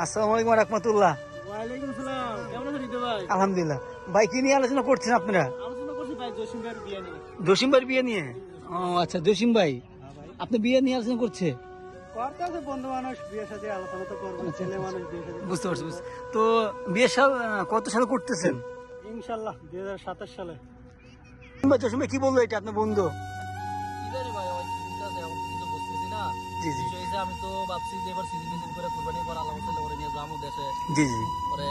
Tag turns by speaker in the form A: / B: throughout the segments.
A: আসসালামু আলাইকুম রাহমাতুল্লাহ।
B: ওয়ালাইকুম সালাম। কেমন আছেন রিদা ভাই?
A: আলহামদুলিল্লাহ। ভাই কি নিয়ে আলোচনা করছেন আপনারা?
B: আলোচনা করছি ভাই জসিম ভাইয়ের বিয়ে নিয়ে।
A: জসিম ভাইয়ের বিয়ে নিয়ে? ও আচ্ছা, জসিম ভাই আপনি বিয়ে নিয়ে আলোচনা করছে?
B: করতে আছে বন্ধু মানুষ বিয়ের সাথে আলোচনা তো করবো, ছেলে মানুষ বিয়ে সাথে।
A: বুঝতে পারছি। তো বিয়ে সাল কত সালে করতেছেন?
B: ইনশাল্লাহ 2027 সালে।
A: জসিম ভাই কি বললো এটা আপনার বন্ধু? জি জি
C: আমি তো ভাবছি যে এবার সিজন করে কুরবানি পর আল্লাহ করে নিয়ে যাবো দেশে।
A: জি জি।
C: পরে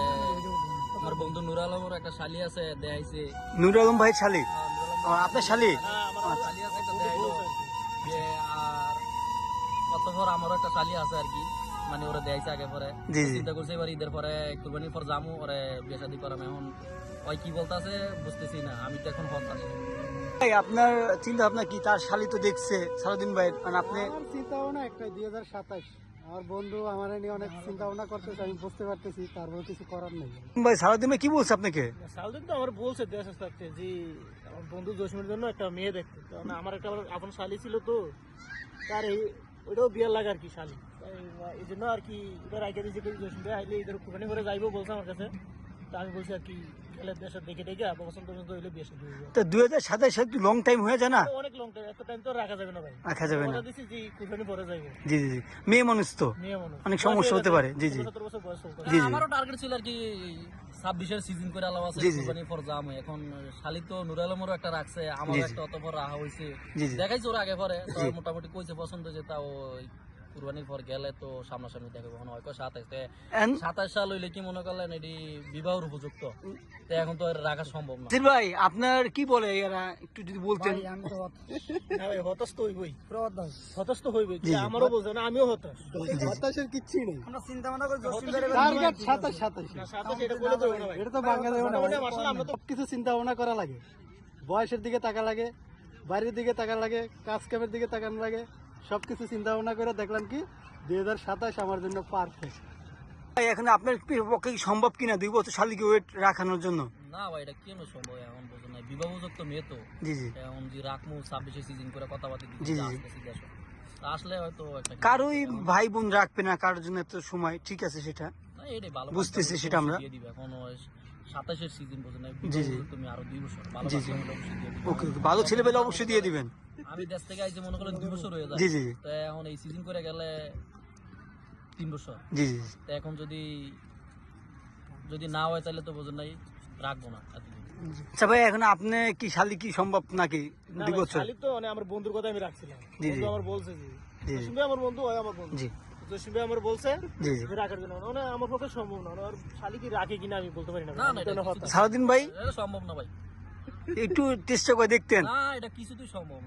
C: আমার বন্ধু নুর আলমের একটা শালি আছে, দেখাইছে।
A: নুর আলম ভাই শালি? আপনার শালি?
C: আমার শালি আছে একটা দেখাইলো যে, আর অতঃপর আমারও একটা শালি আছে আর কি, মানে ওরা দেখাইছে আগে পরে।
A: জি জি।
C: চিন্তা করছে এবার ঈদের পরে কুরবানির পর যাবো, ওরে বিয়ে শাদী করাম। এখন ওই কি বলতেছে বুঝতেছি না, আমি তো এখন হতাশ।
A: ভাই আপনার চিন্তা ভাবনা কি? তার শালি তো দেখছে সারাদিন ভাই, মানে আপনি
B: আমার চিন্তা ভাবনা একটা 2027। আমার বন্ধু আমার নিয়ে অনেক চিন্তা ভাবনা করতেছে, আমি বুঝতে পারতেছি, তারপর কিছু করার নেই।
A: ভাই সারাদিন ভাই কি বলছে আপনাকে?
B: সালদিন তো আমার বলছে দেশে থাকতে যে আমার বন্ধু জসিমের জন্য একটা মেয়ে দেখতে, কারণ আমার একটা আপন শালি ছিল তো, তার ওইটাও বিয়ের লাগে আর কি শালি, এই জন্য আর কি এটা রাখে দিয়েছে কি জসিম ভাই আইলে এদের কুরবানি করে যাইবো বলছে আমার কাছে। তা আমি বলছি আর কি গেলে দেশে দেখে দেখে পছন্দ পর্যন্ত হইলে বিয়ে শাদী হইবে।
A: তো 2027 সাল একটু লং টাইম হয়ে যায় না?
B: অনেক লং টাইম, এত টাইম তো রাখা যাবে না ভাই।
A: রাখা যাবে না।
B: কথা দিছি যে কুরবানি পরে যাইবো।
A: জি জি জি। মেয়ে মানুষ তো
B: মেয়ে মানুষ
A: অনেক সমস্যা হতে পারে। জি জি
B: 17 বছর বয়স চলতে।
A: জি জি।
C: আমারও টার্গেট ছিল আর কি 26-এর সিজন করে আলাদা আছে
A: জি জি।
C: কুরবানির পর যাবো। এখন শালি তো নুর আলমেরও একটা রাখছে, আমার
A: জি জি।
C: একটা অত বড় রাহা হয়েছে।
A: জি জি।
C: দেখাইছে ওরা আগে পরে তো
A: জি।
C: মোটামুটি কইছে পছন্দ যে তাও কুরবানির পর গেলে তো সামনাসামনি দেখে কখনো হয় 27 27 সাল হইলে কি মনে করলেন এটি বিবাহের উপযুক্ত, তো এখন তো আর রাখা সম্ভব না।
A: নাসির ভাই আপনার কি বলে এরা, একটু যদি বলতেন।
B: হতাশ তো হইবই, হতাশ তো হইবই।
A: জি জি।
B: আমারও বলছে না, আমিও হতাশ।
A: জি।
B: হতাশের কিচ্ছু নেই।
A: আমরা চিন্তা ভাবনা করে
B: টার্গেট 27 না 27 এটা বলে দেব না ভাই, এটা তো ভাঙা দেব না ভাই। আসলে আমরা তো কিছু চিন্তা ভাবনা করা লাগে, বয়সের দিকে তাকা লাগে, বাড়ির দিকে তাকা লাগে, কাজ কামের দিকে তাকানো লাগে, সবকিছু চিন্তা ভাবনা করে দেখলাম কি 2027 আমার জন্য পারফেক্ট।
A: এখন আপনার পক্ষে কি সম্ভব কিনা 2 বছর শালিকে ওয়েট রাখানোর জন্য?
C: না ভাই এটা কেন সম্ভব, এখন বোঝো না, বিবাহ উপযুক্ত মেয়ে তো।
A: জি জি
C: এখন যে রাখমু 26-এর সিজন করে কথাবার্তা
A: জি,
C: দিতে
A: জি।
C: আসতেছি দেশ, আসলে হয়তো একটা
A: কারোই ভাই বোন রাখবে না কারোর জন্য এত সময়, ঠিক আছে সেটা
C: না, এটাই ভালো
A: বুঝতেছি,
C: বাচ্চা
A: সেটা আমরা।
C: দিয়ে দিবে। এখন 27-এর সিজন বোঝো না,
A: জি, জি।
C: তুমি আরো 2 বছর ভালো
A: জি,
C: বাচ্চা
A: জি।
C: হলে অবশ্যই দিয়ে দিবে।
A: ওকে ভালো ছেলে পেলে অবশ্যই দিয়ে দিবেন।
C: আমি দেশ থেকে আইছি মনে করলেন 2 বছর হয়ে যায়,
A: জি, জি।
C: তো এখন এই সিজন করে গেলে 3 বছর।
A: জি জি
C: তো এখন যদি না হয় তাহলে তো বোঝেন নাই রাখবো না এতদিন।
A: আচ্ছা ভাই এখন আপনি কি শালি কি সম্ভব নাকি 2 বছর?
B: খালি তো মানে আমার বন্ধুর কথা আমি রাখছিলাম,
A: জি, জি।
B: বন্ধু আমার বলছে যে
A: জি, জি।
B: জসিম ভাই আমার বন্ধু হয়, আমার বন্ধু
A: জি
B: জসিম ভাই আমার বলছে
A: জি জি।
B: যে রাখার জন্য, মানে আমার পক্ষে সম্ভব না, আর শালি কি রাখে কিনা আমি বলতে পারি না।
C: না, না, এটা
B: হতাশ।
A: সারাদিন ভাই
C: এটা সম্ভব না ভাই,
A: একটু চেষ্টা করে দেখতেন।
C: না এটা কিছুতেই সম্ভব না।